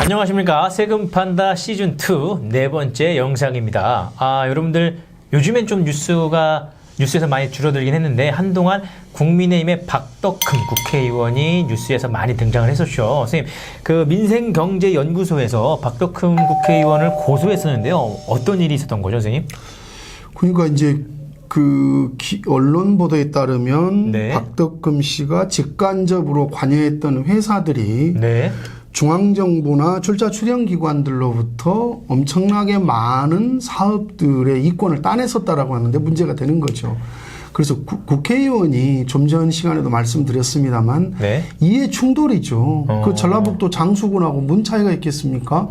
안녕하십니까. 세금 판다 시즌2 네 번째 영상입니다. 여러분들 요즘엔 좀 뉴스에서 많이 줄어들긴 했는데 한동안 국민의힘의 박덕흠 국회의원이 뉴스에서 많이 등장을 했었죠. 선생님, 그 민생경제연구소에서 박덕흠 국회의원을 고소했었는데요. 어떤 일이 있었던 거죠, 선생님? 그러니까 이제 언론 보도에 따르면 네. 박덕흠 씨가 직간접으로 관여했던 회사들이 네. 중앙정부나 출자 출연기관들로부터 엄청나게 많은 사업들의 이권을 따냈었다라고 하는데 문제가 되는 거죠. 그래서 국회의원이 좀 전 시간에도 말씀드렸습니다만 네. 이해 충돌이죠. 그 전라북도 장수군하고 뭔 차이가 있겠습니까?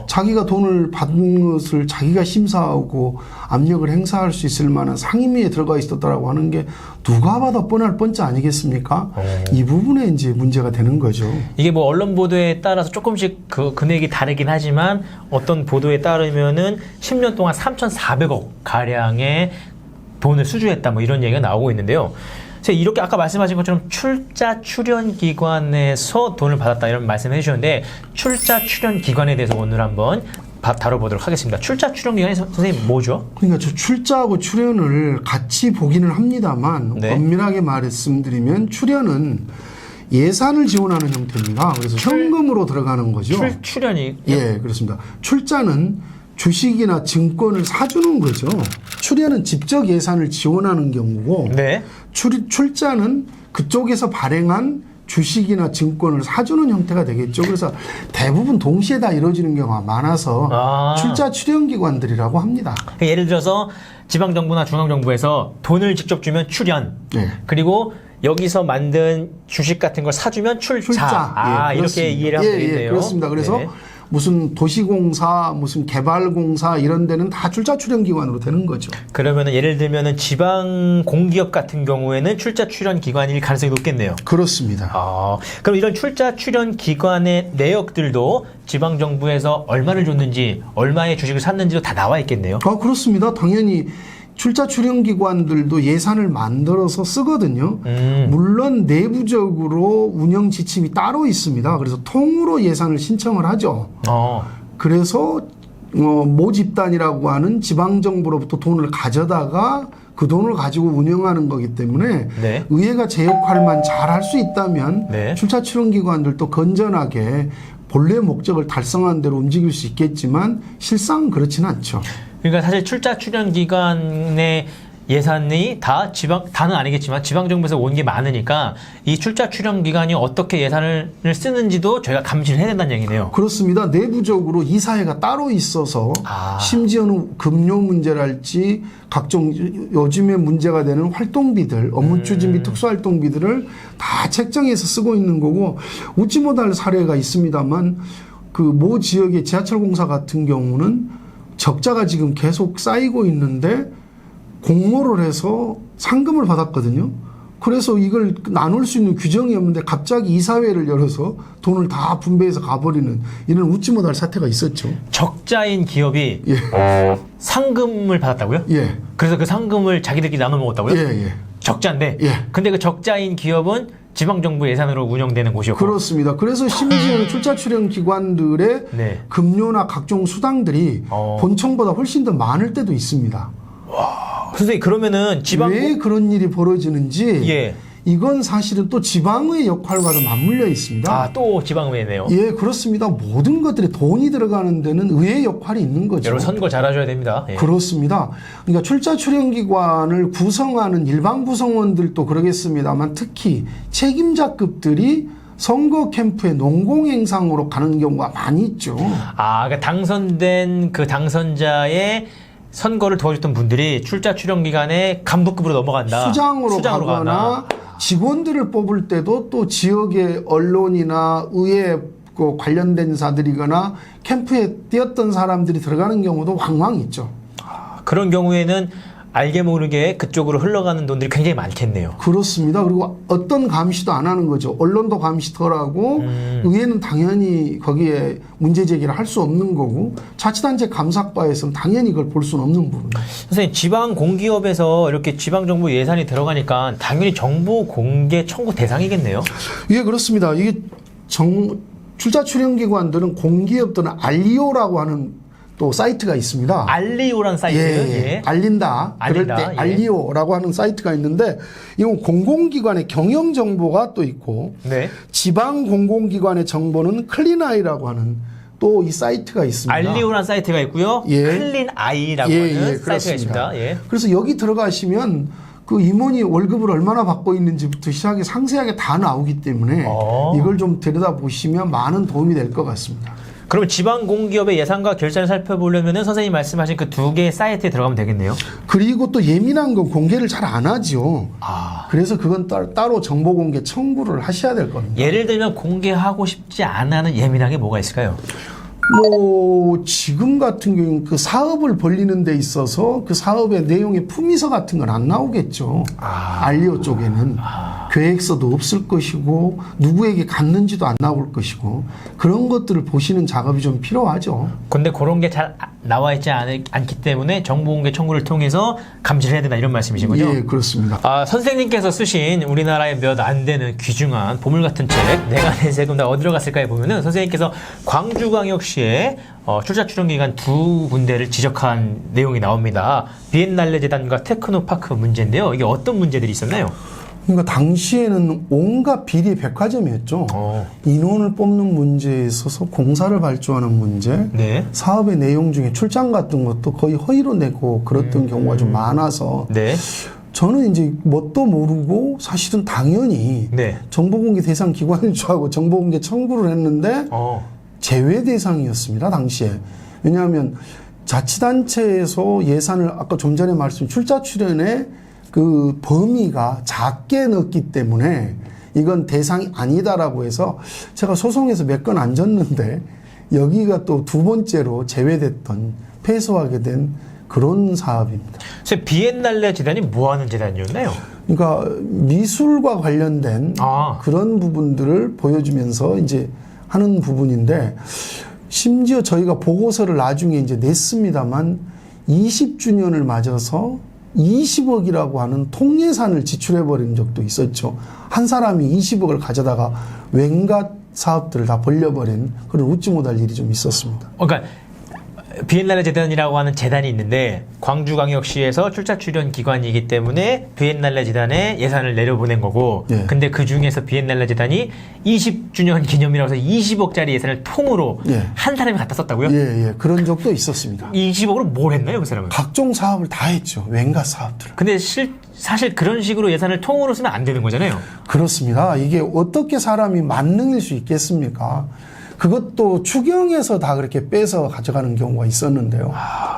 자기가 돈을 받은 것을 자기가 심사하고 압력을 행사할 수 있을 만한 상임위에 들어가 있었다라고 하는 게 누가 봐도 뻔할 뻔짜 아니겠습니까? 이 부분에 이제 문제가 되는 거죠. 이게 뭐 언론 보도에 따라서 조금씩 그 금액이 다르긴 하지만 어떤 보도에 따르면은 10년 동안 3,400억 가량의 돈을 수주했다 뭐 이런 얘기가 나오고 있는데요. 이렇게 아까 말씀하신 것처럼 출자 출연 기관에서 돈을 받았다 이런 말씀을 해주셨는데 출자 출연 기관에 대해서 오늘 한번 다뤄보도록 하겠습니다. 출자 출연 기관이 선생님 뭐죠? 그러니까 저 출자하고 출연을 같이 보기는 합니다만 네. 엄밀하게 말씀드리면 출연은 예산을 지원하는 형태입니다. 그래서 현금으로 들어가는 거죠. 출연이? 예, 그렇습니다. 출자는 주식이나 증권을 사주는 거죠. 출연은 직접 예산을 지원하는 경우고 네. 출자는 그쪽에서 발행한 주식이나 증권을 사주는 형태가 되겠죠. 그래서 대부분 동시에 다 이루어지는 경우가 많아서 출자 출연기관들이라고 합니다. 예를 들어서 지방정부나 중앙정부에서 돈을 직접 주면 출연, 네. 그리고 여기서 만든 주식 같은 걸 사주면 출자. 예, 이렇게 이해를 하면 되겠네요. 예, 그렇습니다. 그래서 네. 무슨 도시공사, 무슨 개발공사 이런 데는 다 출자 출연기관으로 되는 거죠. 그러면은 예를 들면은 지방 공기업 같은 경우에는 출자 출연 기관일 가능성이 높겠네요. 그렇습니다. 그럼 이런 출자 출연 기관의 내역들도 지방 정부에서 얼마를 줬는지, 얼마의 주식을 샀는지도 다 나와 있겠네요. 그렇습니다. 당연히 출자 출연기관들도 예산을 만들어서 쓰거든요. 물론 내부적으로 운영 지침이 따로 있습니다. 그래서 통으로 예산을 신청을 하죠. 그래서 모집단이라고 하는 지방정부로부터 돈을 가져다가 그 돈을 가지고 운영하는 거기 때문에 네. 의회가 제 역할만 잘 할 수 있다면 네. 출자 출연기관들도 건전하게 본래 목적을 달성한 대로 움직일 수 있겠지만 실상은 그렇지는 않죠. 그러니까 사실 출자 출연 기관의 예산이 다는 아니겠지만 지방정부에서 온 게 많으니까 이 출자 출연 기관이 어떻게 예산을 쓰는지도 저희가 감시를 해야 된다는 얘기네요. 그렇습니다. 내부적으로 이사회가 따로 있어서 심지어는 금료 문제랄지 각종 요즘에 문제가 되는 활동비들, 업무 추진비, 특수활동비들을 다 책정해서 쓰고 있는 거고 웃지 못할 사례가 있습니다만 그 모 지역의 지하철공사 같은 경우는 적자가 지금 계속 쌓이고 있는데 공모를 해서 상금을 받았거든요. 그래서 이걸 나눌 수 있는 규정이 없는데 갑자기 이사회를 열어서 돈을 다 분배해서 가버리는 이런 웃지 못할 사태가 있었죠. 적자인 기업이 상금을 받았다고요? 예. 그래서 그 상금을 자기들끼리 나눠 먹었다고요? 예. 적자인데. 예. 근데 그 적자인 기업은 지방정부 예산으로 운영되는 곳이었고. 그렇습니다. 그래서 심지어는 출자 출연 기관들의 네. 급료나 각종 수당들이 본청보다 훨씬 더 많을 때도 있습니다. 선생님, 그러면은 왜 그런 일이 벌어지는지 이건 사실은 또 지방의 역할과도 맞물려 있습니다. 또 지방의회네요. 예, 그렇습니다. 모든 것들에 돈이 들어가는 데는 의회의 역할이 있는 거죠. 여러분 선거 잘하셔야 됩니다. 그렇습니다. 그러니까 출자 출연기관을 구성하는 일반 구성원들도 그러겠습니다만 특히 책임자급들이 선거 캠프의 농공행상으로 가는 경우가 많이 있죠. 그러니까 당선된 그 당선자의 선거를 도와줬던 분들이 출자 출연 기관의 간부급으로 넘어간다. 수장으로 가거나 직원들을 뽑을 때도 또 지역의 언론이나 의회 관련된 사들이거나 캠프에 뛰었던 사람들이 들어가는 경우도 왕왕 있죠. 그런 경우에는 알게 모르게 그쪽으로 흘러가는 돈들이 굉장히 많겠네요. 그렇습니다. 그리고 어떤 감시도 안 하는 거죠. 언론도 감시 덜하고 의회는 당연히 거기에 문제 제기를 할 수 없는 거고 자치단체 감사과에서는 당연히 그걸 볼 수는 없는 부분이에요. 선생님, 지방 공기업에서 이렇게 지방정부 예산이 들어가니까 당연히 정보 공개 청구 대상이겠네요. 예, 그렇습니다. 이게 출자 출연 기관들은 공기업들은 알리오라고 하는 또 사이트가 있습니다. 알리오란 사이트. 예. 알린다. 그럴 알린다. 때 알리오라고 하는 사이트가 있는데 이건 공공기관의 경영 정보가 또 있고 네. 지방 공공기관의 정보는 클린아이라고 하는 또 이 사이트가 있습니다. 알리오란 사이트가 있고요. 예. 클린아이라고 하는 사이트가 그렇습니다. 있습니다. 예. 그래서 여기 들어가시면 그 임원이 월급을 얼마나 받고 있는지부터 시작해 상세하게 다 나오기 때문에 이걸 좀 들여다보시면 많은 도움이 될 것 같습니다. 그럼 지방 공기업의 예산과 결산을 살펴보려면 선생님 말씀하신 그 두 개의 사이트에 들어가면 되겠네요. 그리고 또 예민한 건 공개를 잘 안 하죠. 그래서 그건 따로 정보 공개 청구를 하셔야 될 겁니다. 예를 들면 공개하고 싶지 않은 예민한 게 뭐가 있을까요? 뭐 지금 같은 경우는 그 사업을 벌리는 데 있어서 그 사업의 내용의 품위서 같은 건 안 나오겠죠. 알리오 쪽에는 계획서도 없을 것이고 누구에게 갔는지도 안 나올 것이고 그런 것들을 보시는 작업이 좀 필요하죠. 근데 그런 게 잘 나와 있지 않기 때문에 정보공개 청구를 통해서 감시를 해야 된다 이런 말씀이신 거죠? 예, 그렇습니다. 선생님께서 쓰신 우리나라에 몇 안 되는 귀중한 보물 같은 책 내가 낸 세금 다 어디로 갔을까에 보면은 선생님께서 광주광역시의 출자 출연 기간 두 군데를 지적한 내용이 나옵니다. 비엔날레 재단과 테크노파크 문제인데요. 이게 어떤 문제들이 있었나요? 그러니까 당시에는 온갖 비리 백화점이었죠. 인원을 뽑는 문제에 있어서 공사를 발주하는 문제, 네. 사업의 내용 중에 출장 같은 것도 거의 허위로 내고 그랬던 경우가 좀 많아서 네. 저는 이제 뭣도 모르고 사실은 당연히 네. 정보공개 대상 기관인 줄 알고 정보공개 청구를 했는데 제외 대상이었습니다. 당시에. 왜냐하면 자치단체에서 예산을 아까 좀 전에 말씀 출자 출연에 그 범위가 작게 넣었기 때문에 이건 대상이 아니다라고 해서 제가 소송에서 몇 건 안 졌는데 여기가 또 두 번째로 제외됐던 폐소하게 된 그런 사업입니다. 그래서 비엔날레 재단이 뭐 하는 재단이었나요? 그러니까 미술과 관련된 그런 부분들을 보여주면서 이제 하는 부분인데 심지어 저희가 보고서를 나중에 이제 냈습니다만 20주년을 맞아서 20억이라고 하는 통예산을 지출해버린 적도 있었죠. 한 사람이 20억을 가져다가 웬갓 사업들을 다 벌려버린 그런 웃지 못할 일이 좀 있었습니다. 그러니까 비엔날레 재단이라고 하는 재단이 있는데 광주광역시에서 출자 출연 기관이기 때문에 비엔날레 재단에 예산을 내려보낸 거고 예. 근데 그 중에서 비엔날레 재단이 20주년 기념이라고 해서 20억짜리 예산을 통으로 한 사람이 갖다 썼다고요? 예. 그런 적도 있었습니다. 20억으로 뭘 했나요, 그 사람은? 각종 사업을 다 했죠. 웬갓 사업들을. 근데 사실 그런 식으로 예산을 통으로 쓰면 안 되는 거잖아요. 그렇습니다. 이게 어떻게 사람이 만능일 수 있겠습니까? 그것도 추경에서 다 그렇게 빼서 가져가는 경우가 있었는데요.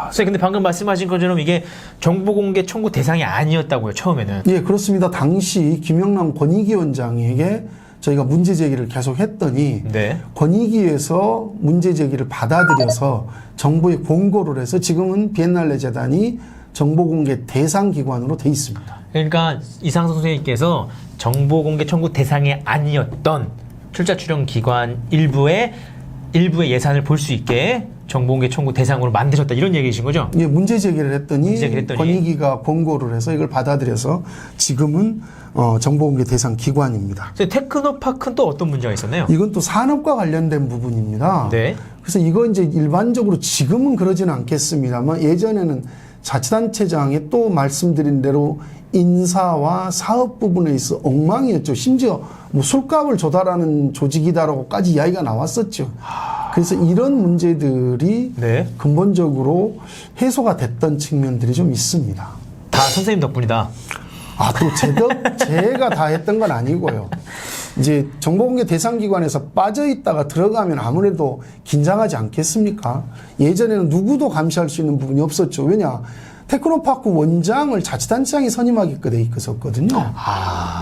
선생님, 근데 방금 말씀하신 것처럼 이게 정보공개 청구 대상이 아니었다고요, 처음에는? 예, 그렇습니다. 당시 김영남 권익위원장에게 저희가 문제 제기를 계속 했더니 권익위에서 문제 제기를 받아들여서 정부에 공고를 해서 지금은 비엔날레 재단이 정보공개 대상 기관으로 돼 있습니다. 그러니까 이상성 선생님께서 정보공개 청구 대상이 아니었던 출자 출연 기관 일부의 예산을 볼 수 있게 정보공개 청구 대상으로 만드셨다 이런 얘기이신 거죠? 예, 문제 제기를 했더니 권익위가 공고를 해서 이걸 받아들여서 지금은 정보공개 대상 기관입니다. 테크노파크는 또 어떤 문제가 있었나요? 이건 또 산업과 관련된 부분입니다. 네. 그래서 이거 이제 일반적으로 지금은 그러지는 않겠습니다만 예전에는 자치단체장에 또 말씀드린 대로 인사와 사업 부분에 있어 엉망이었죠. 심지어 뭐 술값을 조달하는 조직이다라고까지 이야기가 나왔었죠. 그래서 이런 문제들이 근본적으로 해소가 됐던 측면들이 좀 있습니다. 다 선생님 덕분이다. 또 제가 다 했던 건 아니고요. 이제 정보공개 대상기관에서 빠져있다가 들어가면 아무래도 긴장하지 않겠습니까? 예전에는 누구도 감시할 수 있는 부분이 없었죠. 왜냐? 테크노파크 원장을 자치단체장이 선임하게끔 돼 있었거든요.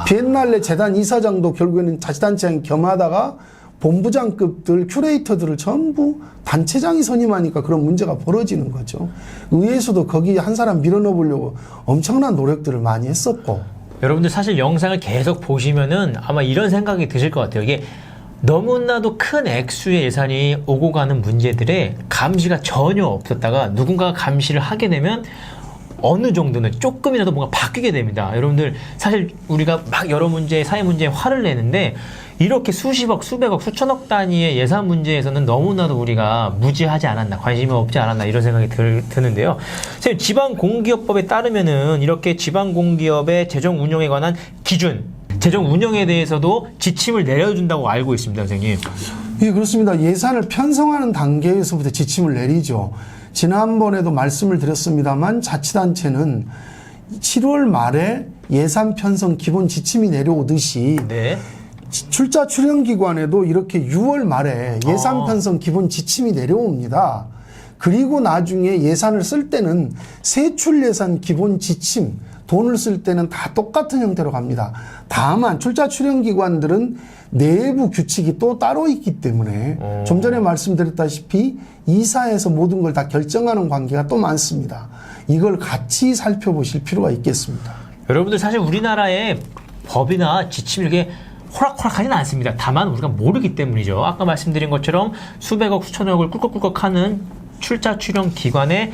비엔날레 재단 이사장도 결국에는 자치단체장이 겸하다가 본부장급들, 큐레이터들을 전부 단체장이 선임하니까 그런 문제가 벌어지는 거죠. 의회에서도 거기 한 사람 밀어넣으려고 엄청난 노력들을 많이 했었고. 여러분들 사실 영상을 계속 보시면은 아마 이런 생각이 드실 것 같아요. 이게 너무나도 큰 액수의 예산이 오고 가는 문제들에 감시가 전혀 없었다가 누군가가 감시를 하게 되면 어느 정도는 조금이라도 뭔가 바뀌게 됩니다. 여러분들 사실 우리가 막 여러 문제, 사회 문제에 화를 내는데 이렇게 수십억, 수백억, 수천억 단위의 예산 문제에서는 너무나도 우리가 무지하지 않았나, 관심이 없지 않았나 이런 생각이 드는데요. 선생님, 지방공기업법에 따르면은 이렇게 지방공기업의 재정 운영에 관한 기준, 재정 운영에 대해서도 지침을 내려준다고 알고 있습니다, 선생님. 예, 그렇습니다. 예산을 편성하는 단계에서부터 지침을 내리죠. 지난번에도 말씀을 드렸습니다만 자치단체는 7월 말에 예산 편성 기본 지침이 내려오듯이 네. 출자 출연기관에도 이렇게 6월 말에 예산 편성 기본 지침이 내려옵니다. 그리고 나중에 예산을 쓸 때는 세출 예산 기본 지침, 돈을 쓸 때는 다 똑같은 형태로 갑니다. 다만 출자 출연기관들은 내부 규칙이 또 따로 있기 때문에 좀 전에 말씀드렸다시피 이사에서 모든 걸 다 결정하는 관계가 또 많습니다. 이걸 같이 살펴보실 필요가 있겠습니다. 여러분들 사실 우리나라의 법이나 지침이 이렇게 호락호락하지는 않습니다. 다만 우리가 모르기 때문이죠. 아까 말씀드린 것처럼 수백억, 수천억을 꿀꺽꿀꺽 하는 출자 출연 기관의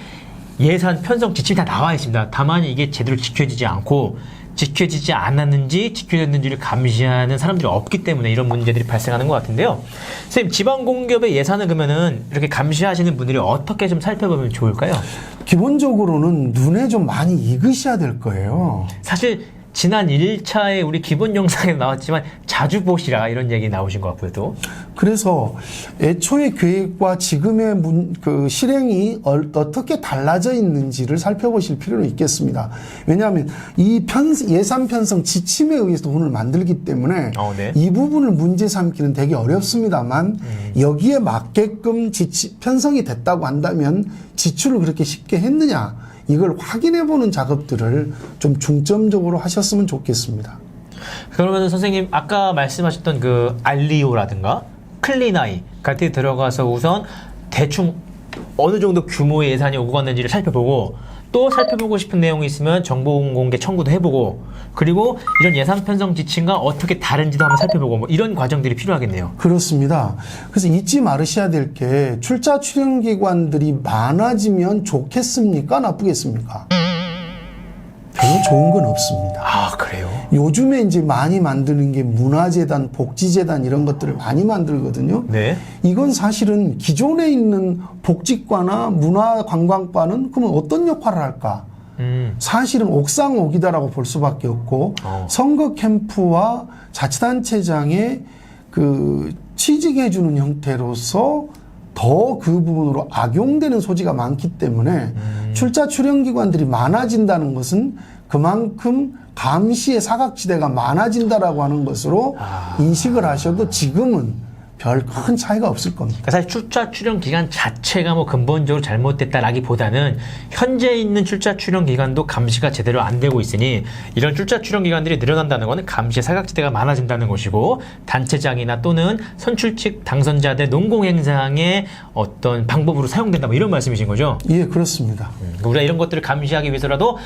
예산 편성 지침이 다 나와 있습니다. 다만 이게 제대로 지켜지지 않고 지켜지지 않았는지 지켜졌는지를 감시하는 사람들이 없기 때문에 이런 문제들이 발생하는 것 같은데요. 선생님, 지방공기업의 예산을 그러면은 이렇게 감시하시는 분들이 어떻게 좀 살펴보면 좋을까요? 기본적으로는 눈에 좀 많이 익으셔야 될 거예요. 사실 지난 1차에 우리 기본 영상에 나왔지만 자주 보시라 이런 얘기 나오신 것 같고요. 또. 그래서 애초의 계획과 지금의 실행이 어떻게 달라져 있는지를 살펴보실 필요는 있겠습니다. 왜냐하면 이 예산 편성 지침에 의해서 돈을 만들기 때문에 네. 이 부분을 문제 삼기는 되게 어렵습니다만 여기에 맞게끔 편성이 됐다고 한다면 지출을 그렇게 쉽게 했느냐, 이걸 확인해보는 작업들을 좀 중점적으로 하셨으면 좋겠습니다. 그러면 선생님 아까 말씀하셨던 그 알리오라든가 클린아이 같은 데 들어가서 우선 대충 어느 정도 규모의 예산이 오고 갔는지를 살펴보고, 또 살펴보고 싶은 내용이 있으면 정보 공개 청구도 해보고, 그리고 이런 예산 편성 지침과 어떻게 다른지도 한번 살펴보고, 뭐 이런 과정들이 필요하겠네요. 그렇습니다. 그래서 잊지 말으셔야 될 게, 출자 출연기관들이 많아지면 좋겠습니까? 나쁘겠습니까? 별로 좋은 건 없습니다. 아, 그래요? 요즘에 이제 많이 만드는 게 문화재단, 복지재단 이런 것들을 많이 만들거든요. 네. 이건 사실은 기존에 있는 복지과나 문화관광과는 그러면 어떤 역할을 할까? 사실은 옥상옥이다라고 볼 수밖에 없고, 선거 캠프와 자치단체장의 취직해주는 형태로서 더 그 부분으로 악용되는 소지가 많기 때문에 출자 출연기관들이 많아진다는 것은 그만큼 감시의 사각지대가 많아진다라고 하는 것으로 인식을 하셔도 지금은 별 큰 차이가 없을 겁니다. 그러니까 사실 출자 출연 기간 자체가 뭐 근본적으로 잘못됐다라기보다는 현재 있는 출자 출연 기간도 감시가 제대로 안 되고 있으니 이런 출자 출연 기간들이 늘어난다는 것은 감시의 사각지대가 많아진다는 것이고, 단체장이나 또는 선출직 당선자들 농공행상의 어떤 방법으로 사용된다, 뭐 이런 말씀이신 거죠? 예, 그렇습니다. 우리가 이런 것들을 감시하기 위해서라도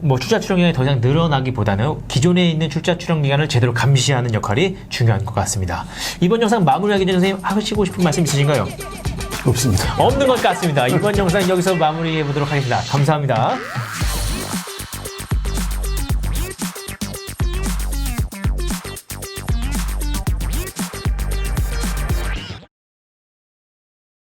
뭐 출자 출연 기간이 더 이상 늘어나기보다는 기존에 있는 출자 출연 기간을 제대로 감시하는 역할이 중요한 것 같습니다. 이번 영상 마무리하기 전에 선생님 하시고 싶은 말씀 있으신가요? 없습니다. 없는 것 같습니다. 이번 영상 여기서 마무리해 보도록 하겠습니다. 감사합니다.